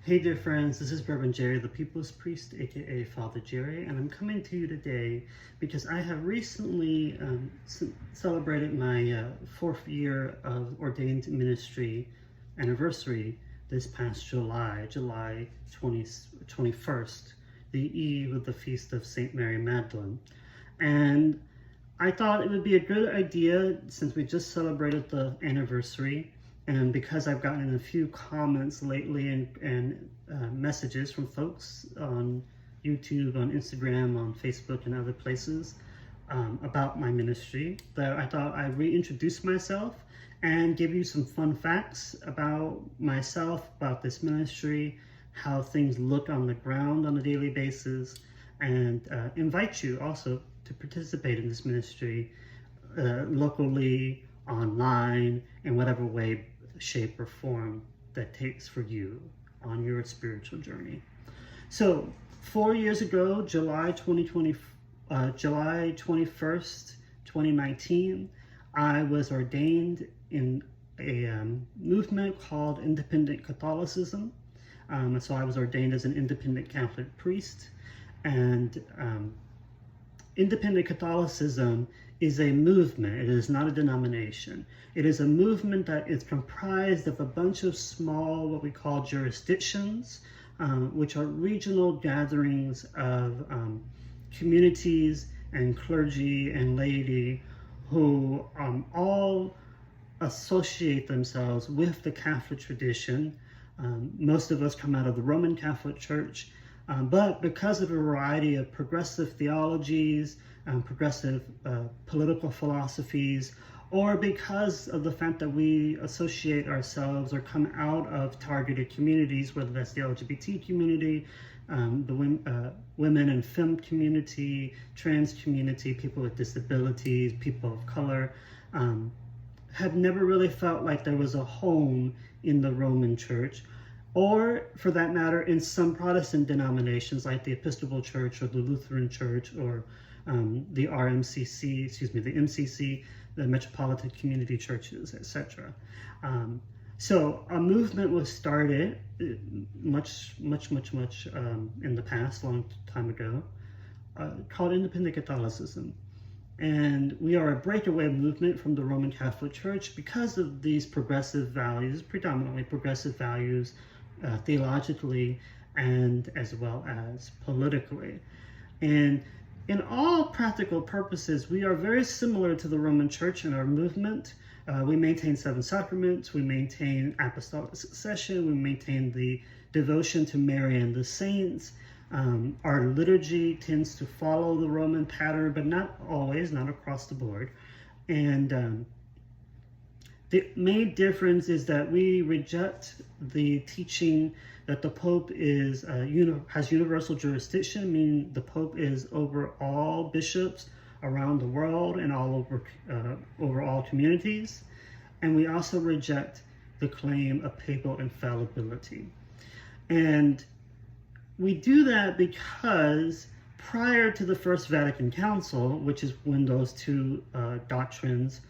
Hey dear friends, this is Reverend Jerry, the People's Priest, aka Father Jerry, and I'm coming to you today because I have recently celebrated my 4th year of ordained ministry anniversary this past July 21st, the eve of the feast of St. Mary Magdalene. And I thought it would be a good idea, since we just celebrated the anniversary, and because I've gotten a few comments lately and messages from folks on YouTube, on Instagram, on Facebook, and other places about my ministry, that I thought I'd reintroduce myself and give you some fun facts about myself, about this ministry, how things look on the ground on a daily basis, and invite you also to participate in this ministry locally, online, in whatever way, shape, or form that takes for you on your spiritual journey. So 4 years ago, July 21st, 2019, I was ordained in a movement called Independent Catholicism. So I was ordained as an independent Catholic priest, and Independent Catholicism is a movement. It is not a denomination. It is a movement that is comprised of a bunch of small, what we call jurisdictions, which are regional gatherings of communities and clergy and laity who all associate themselves with the Catholic tradition. Most of us come out of the Roman Catholic Church, but because of a variety of progressive theologies, progressive political philosophies, or because of the fact that we associate ourselves or come out of targeted communities, whether that's the LGBT community, the women and femme community, trans community, people with disabilities, people of color, have never really felt like there was a home in the Roman Church, or for that matter, in some Protestant denominations like the Episcopal Church or the Lutheran Church or the MCC, the Metropolitan Community Churches, etc. So a movement was started much in the past, long time ago, called Independent Catholicism. And we are a breakaway movement from the Roman Catholic Church because of these progressive values, predominantly progressive values, theologically and as well as politically. And in all practical purposes, we are very similar to the Roman Church in our movement. We maintain 7 sacraments, we maintain apostolic succession, we maintain the devotion to Mary and the saints. Our liturgy tends to follow the Roman pattern, but not always, not across the board. And the main difference is that we reject the teaching that the Pope is has universal jurisdiction, meaning the Pope is over all bishops around the world and all over all communities. And we also reject the claim of papal infallibility. And we do that because prior to the First Vatican Council, which is when those two doctrines,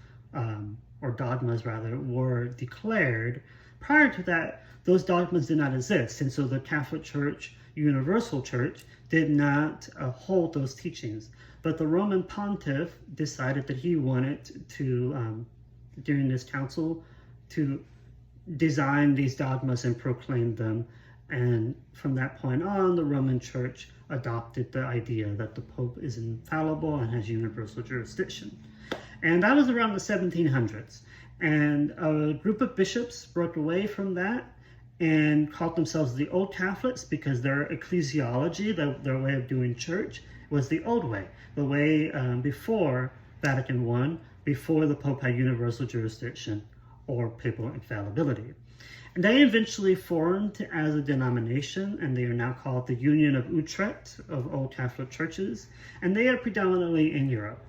or dogmas rather, were declared, prior to that, those dogmas did not exist. And so the Catholic Church, Universal Church, did not hold those teachings. But the Roman Pontiff decided that he wanted to, during this council, to design these dogmas and proclaim them. And from that point on, the Roman Church adopted the idea that the Pope is infallible and has universal jurisdiction. And that was around the 1700s. And a group of bishops broke away from that and called themselves the Old Catholics because their ecclesiology, their way of doing church, was the old way, the way before Vatican I, before the Pope had universal jurisdiction or papal infallibility. And they eventually formed as a denomination, and they are now called the Union of Utrecht of Old Catholic Churches, and they are predominantly in Europe.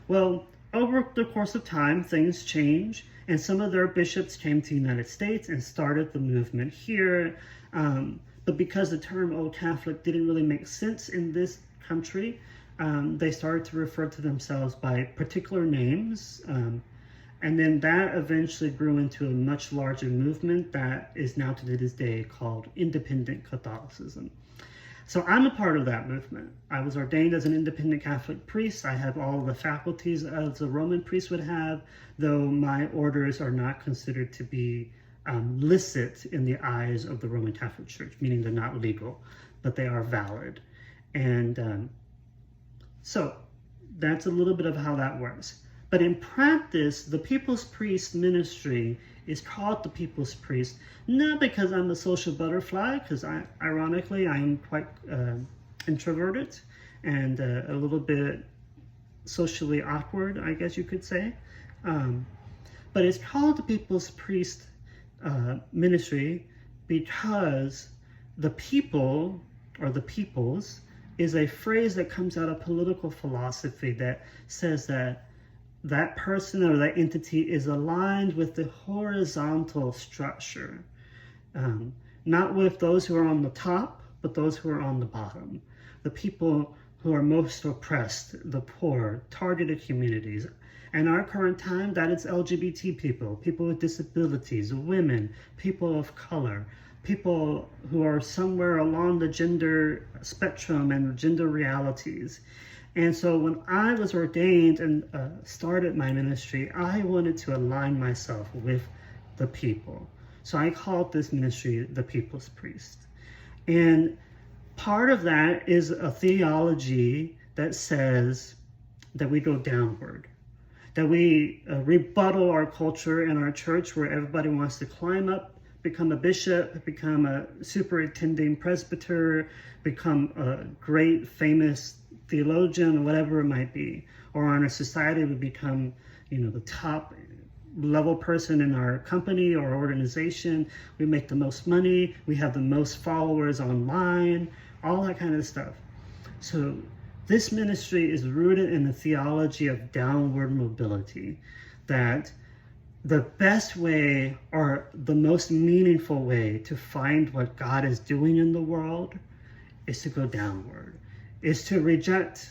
Well, over the course of time, things change, and some of their bishops came to the United States and started the movement here. But because the term Old Catholic didn't really make sense in this country, they started to refer to themselves by particular names. And then that eventually grew into a much larger movement that is now to this day called Independent Catholicism. So I'm a part of that movement. I was ordained as an independent Catholic priest. I have all the faculties as a Roman priest would have, though my orders are not considered to be licit in the eyes of the Roman Catholic Church, meaning they're not legal, but they are valid. And so that's a little bit of how that works. But in practice, the People's Priest ministry is called the People's Priest, not because I'm a social butterfly, because ironically, I am quite introverted and a little bit socially awkward, I guess you could say. But it's called the People's Priest ministry because the people, or the peoples, is a phrase that comes out of political philosophy that says that that person or that entity is aligned with the horizontal structure, not with those who are on the top, but those who are on the bottom, the people who are most oppressed, the poor, targeted communities. In our current time, that is LGBT people, people with disabilities, women, people of color, people who are somewhere along the gender spectrum and gender realities. And so when I was ordained and started my ministry, I wanted to align myself with the people. So I called this ministry the People's Priest. And part of that is a theology that says that we go downward, that we rebuttal our culture and our church where everybody wants to climb up, become a bishop, become a superintending presbyter, become a great famous theologian, whatever it might be, or in our society we become, the top level person in our company or organization. We make the most money, we have the most followers online, all that kind of stuff. So this ministry is rooted in the theology of downward mobility, that the best way or the most meaningful way to find what God is doing in the world is to go downward, is to reject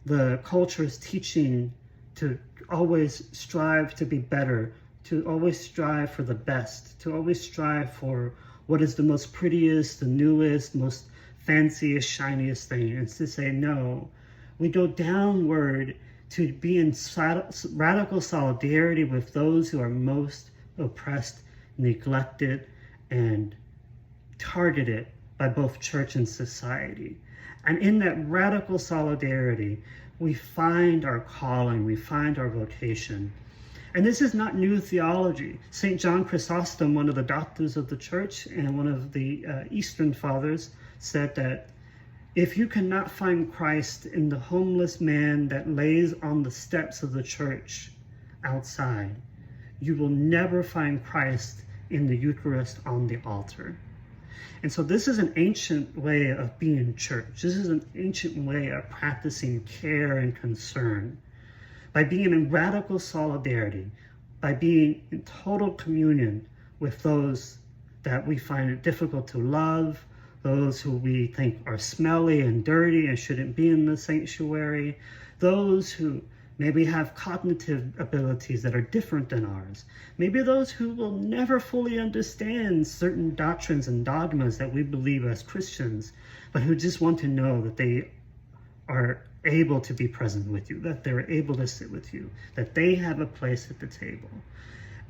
the culture's teaching to always strive to be better, to always strive for the best, to always strive for what is the most prettiest, the newest, most fanciest, shiniest thing. It's to say, no, we go downward to be in radical solidarity with those who are most oppressed, neglected, and targeted by both church and society. And in that radical solidarity, we find our calling, we find our vocation. And this is not new theology. St. John Chrysostom, one of the doctors of the church and one of the Eastern fathers, said that if you cannot find Christ in the homeless man that lays on the steps of the church outside, you will never find Christ in the Eucharist on the altar. And so this is an ancient way of being church. This is an ancient way of practicing care and concern. By being in radical solidarity, by being in total communion with those that we find it difficult to love, those who we think are smelly and dirty and shouldn't be in the sanctuary, those who maybe have cognitive abilities that are different than ours, maybe those who will never fully understand certain doctrines and dogmas that we believe as Christians, but who just want to know that they are able to be present with you, that they're able to sit with you, that they have a place at the table.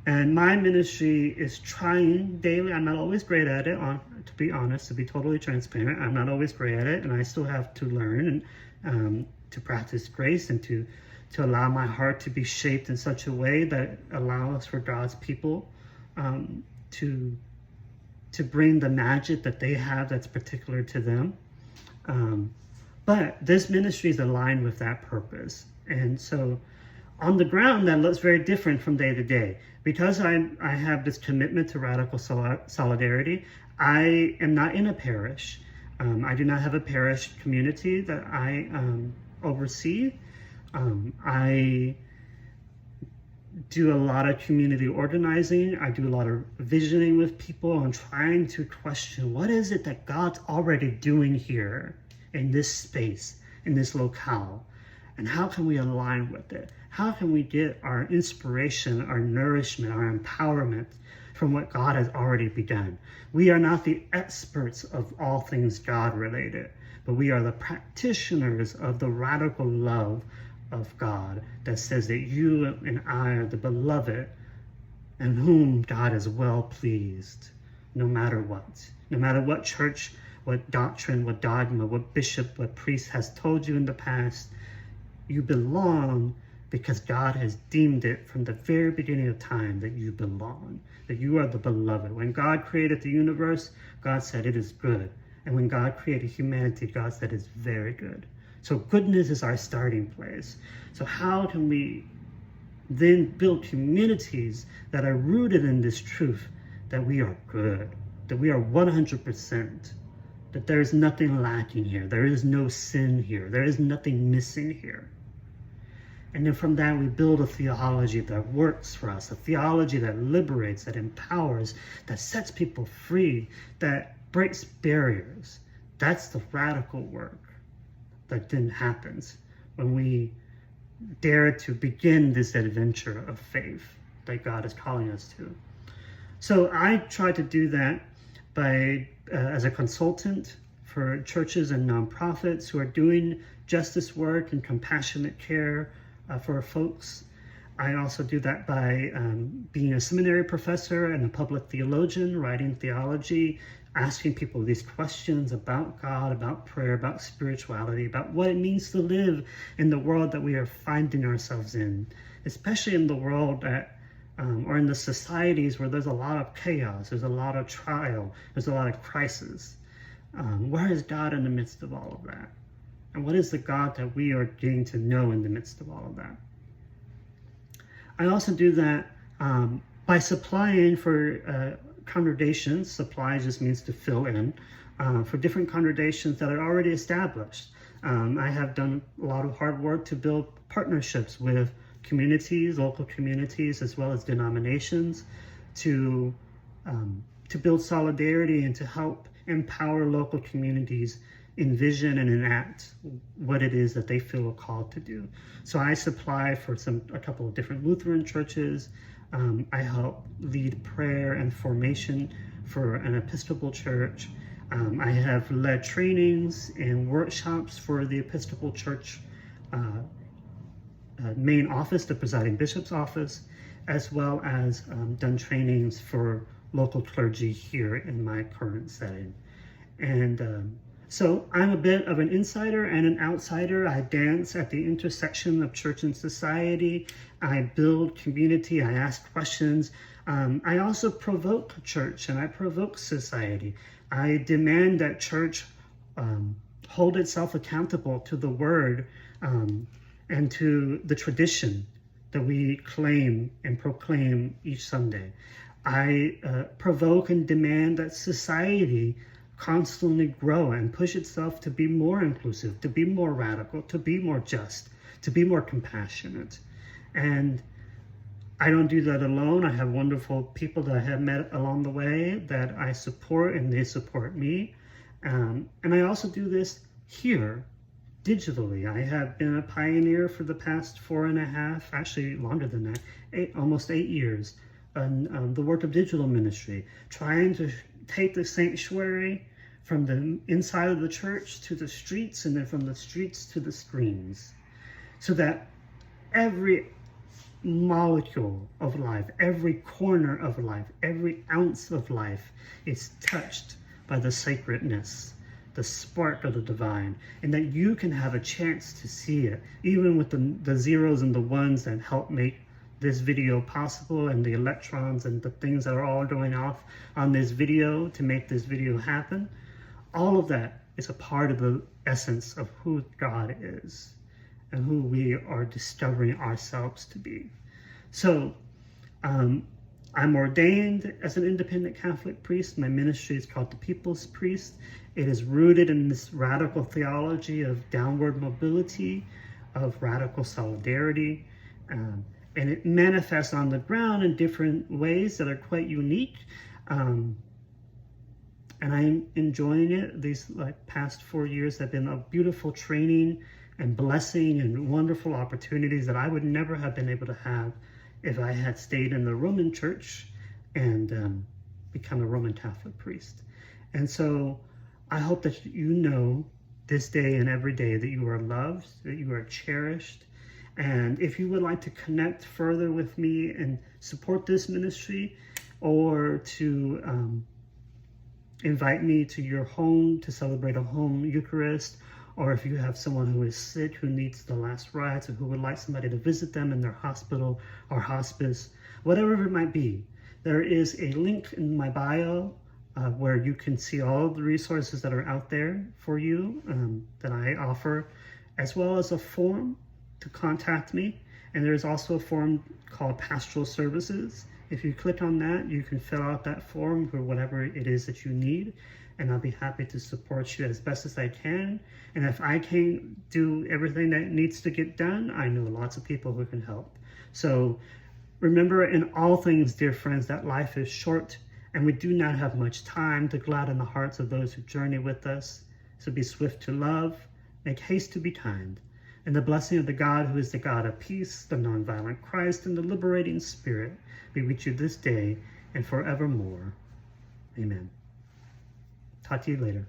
And my ministry is trying daily. I'm not always great at it, to be honest, to be totally transparent. I'm not always great at it, and I still have to learn and to practice grace and to allow my heart to be shaped in such a way that allows for God's people to bring the magic that they have that's particular to them. But this ministry is aligned with that purpose. And so on the ground, that looks very different from day to day. Because I have this commitment to radical solidarity, I am not in a parish. I do not have a parish community that I oversee. I do a lot of community organizing. I do a lot of visioning with people and trying to question, what is it that God's already doing here in this space, in this locale? And how can we align with it? How can we get our inspiration, our nourishment, our empowerment from what God has already begun? We are not the experts of all things God related, but we are the practitioners of the radical love of God that says that you and I are the beloved in whom God is well pleased, no matter what. No matter what church, what doctrine, what dogma, what bishop, what priest has told you in the past, you belong because God has deemed it from the very beginning of time that you belong, that you are the beloved. When God created the universe, God said it is good. And when God created humanity, God said it's very good. So goodness is our starting place. So how can we then build communities that are rooted in this truth that we are good, that we are 100%, that there is nothing lacking here, there is no sin here, there is nothing missing here. And then from that, we build a theology that works for us, a theology that liberates, that empowers, that sets people free, that breaks barriers. That's the radical work that then happens when we dare to begin this adventure of faith that God is calling us to. So I try to do that by as a consultant for churches and nonprofits who are doing justice work and compassionate care for folks. I also do that by being a seminary professor and a public theologian, writing theology, asking people these questions about God, about prayer, about spirituality, about what it means to live in the world that we are finding ourselves in, especially in the world that, or in the societies where there's a lot of chaos, there's a lot of trial, there's a lot of crisis. Where is God in the midst of all of that? And what is the God that we are getting to know in the midst of all of that? I also do that by supplying for congregations. Supply just means to fill in for different congregations that are already established. I have done a lot of hard work to build partnerships with communities, local communities, as well as denominations to build solidarity and to help empower local communities envision and enact what it is that they feel called to do. So I supply for a couple of different Lutheran churches. I help lead prayer and formation for an Episcopal church. I have led trainings and workshops for the Episcopal church main office, the presiding bishop's office, as well as done trainings for local clergy here in my current setting. And so I'm a bit of an insider and an outsider. I dance at the intersection of church and society. I build community. I ask questions. I also provoke church and I provoke society. I demand that church hold itself accountable to the word and to the tradition that we claim and proclaim each Sunday. I provoke and demand that society constantly grow and push itself to be more inclusive, to be more radical, to be more just, to be more compassionate. And I don't do that alone. I have wonderful people that I have met along the way that I support and they support me. And I also do this here digitally. I have been a pioneer for the past 4.5, actually longer than that, almost 8 years, on the work of digital ministry, trying to take the sanctuary from the inside of the church to the streets, and then from the streets to the screens, so that every molecule of life, every corner of life, every ounce of life is touched by the sacredness, the spark of the divine, and that you can have a chance to see it, even with the zeros and the ones that help make this video possible, and the electrons and the things that are all going off on this video to make this video happen. All of that is a part of the essence of who God is and who we are discovering ourselves to be. So I'm ordained as an independent Catholic priest. My ministry is called the People's Priest. It is rooted in this radical theology of downward mobility, of radical solidarity, and it manifests on the ground in different ways that are quite unique. And I'm enjoying it. These past 4 years have been a beautiful training and blessing and wonderful opportunities that I would never have been able to have if I had stayed in the Roman church and become a Roman Catholic priest. And so I hope that you know this day and every day that you are loved, that you are cherished. And if you would like to connect further with me and support this ministry, or to invite me to your home to celebrate a home Eucharist, or if you have someone who is sick, who needs the last rites, or who would like somebody to visit them in their hospital or hospice, whatever it might be, there is a link in my bio where you can see all the resources that are out there for you that I offer, as well as a form to contact me. And there's also a form called Pastoral Services. If you click on that, you can fill out that form for whatever it is that you need, and I'll be happy to support you as best as I can. And if I can't do everything that needs to get done, I know lots of people who can help. So remember, in all things, dear friends, that life is short, and we do not have much time to gladden the hearts of those who journey with us. So be swift to love, make haste to be kind, and the blessing of the God who is the God of peace, the nonviolent Christ, and the liberating Spirit be with you this day and forevermore. Amen. Talk to you later.